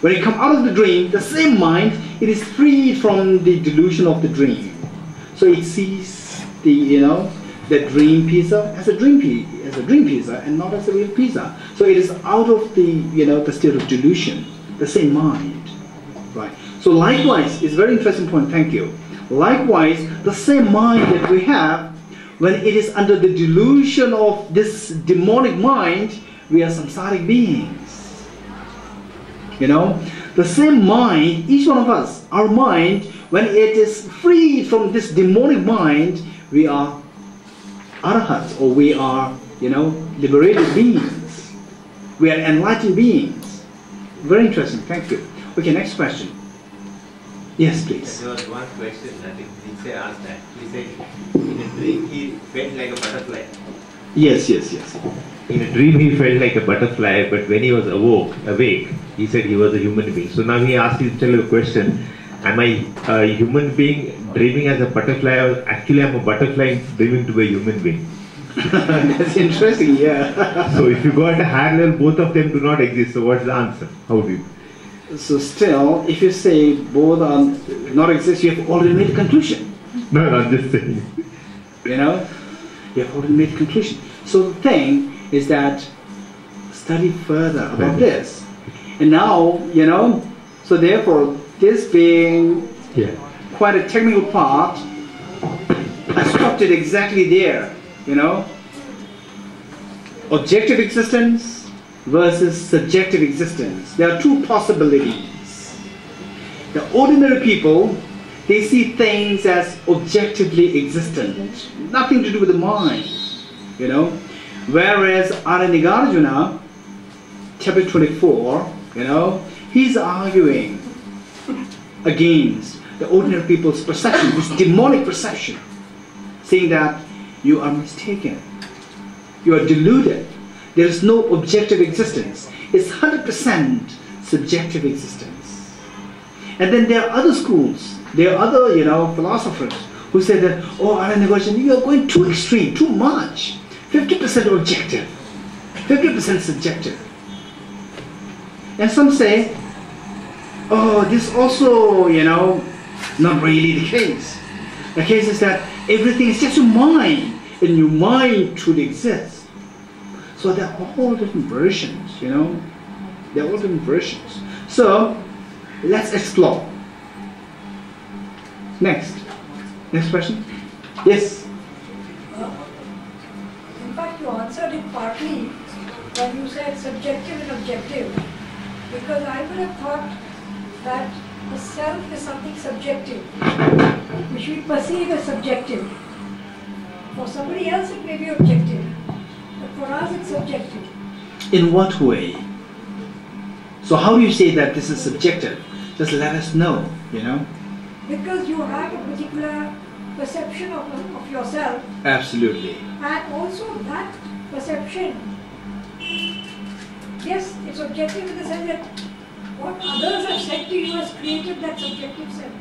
When it comes out of the dream, the same mind, it is freed from the delusion of the dream. So it sees the dream pizza as a dream pizza and not as a real pizza. So it is out of the state of delusion, the same mind, right? So likewise, it's a very interesting point. Thank you. Likewise, the same mind that we have, when it is under the delusion of this demonic mind, we are samsaric beings. The same mind, each one of us, our mind, when it is freed from this demonic mind, we are arahats, or we are, liberated beings. We are enlightened beings. Very interesting. Thank you. Okay, next question. Yes, please.
There was one question I think Geshe asked that. He said, in a dream he felt like a butterfly.
Yes.
In a dream he felt like a butterfly, but when he was awake, he said he was a human being. So now he asked himself a question, am I a human being dreaming as a butterfly, or actually I'm a butterfly dreaming to be a human being?
That's interesting, yeah.
So if you go at a higher level, both of them do not exist. So what's the answer? How do you?
So still, if you say both are not exist, you have already made a conclusion.
No, I'm just saying.
You have already made a conclusion. So the thing is that study further about this. And now, so therefore, this being quite a technical part, I stopped it exactly there, Objective existence versus subjective existence. There are two possibilities. The ordinary people, they see things as objectively existent, nothing to do with the mind, Whereas Arya Nagarjuna, chapter 24, he's arguing against the ordinary people's perception, this demonic perception, saying that you are mistaken, you are deluded. There is no objective existence. is 100% subjective existence. And then there are other schools, there are other, philosophers who say that, oh, Arya Nagarjuna, you are going too extreme, too much. 50% objective, 50% subjective. And some say, oh, this also, not really the case. The case is that everything is just your mind, and your mind truly exists. So there are all different versions, There are all different versions. So let's explore. Next question. Yes.
In fact, you answered it partly when you said subjective and objective, because I would have thought that the self is something subjective, which we perceive as subjective. For somebody else it may be objective, but for us it's subjective.
In what way? So how do you say that this is subjective? Just let us know,
Because you have a particular perception of yourself.
Absolutely.
And also that perception, yes, it's objective in the sense that what others have said to you has created that subjective self.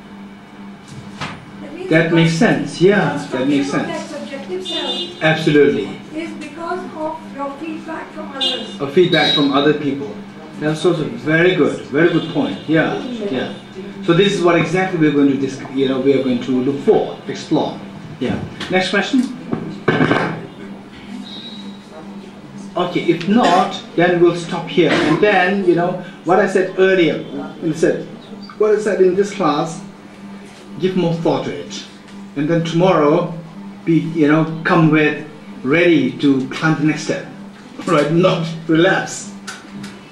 That makes sense, yeah, that makes sense.
That subjective self
Absolutely.
is because of your feedback from others.
Or feedback from other people. That's also very good point. Yeah. So this is what exactly we're going to discuss, we are going to look for, explore. Yeah. Next question. Okay, if not, then we'll stop here. And then, what I said earlier, what I said in this class, give more thought to it. And then tomorrow, come ready to climb the next step. Right? Not relapse.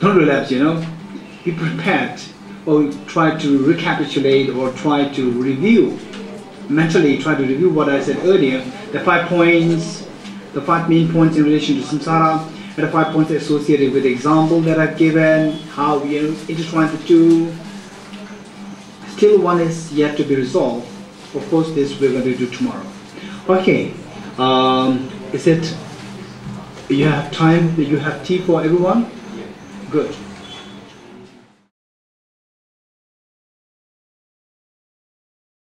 Don't relapse, Be prepared, or try to recapitulate, or try to review. Mentally, try to review what I said earlier. The 5 points, the 5 main points in relation to samsara, and the 5 points associated with the example that I've given, how we intertwine the two. Still one is yet to be resolved. Of course, this we're going to do tomorrow. Okay, is it, you have time, you have tea for everyone? Good.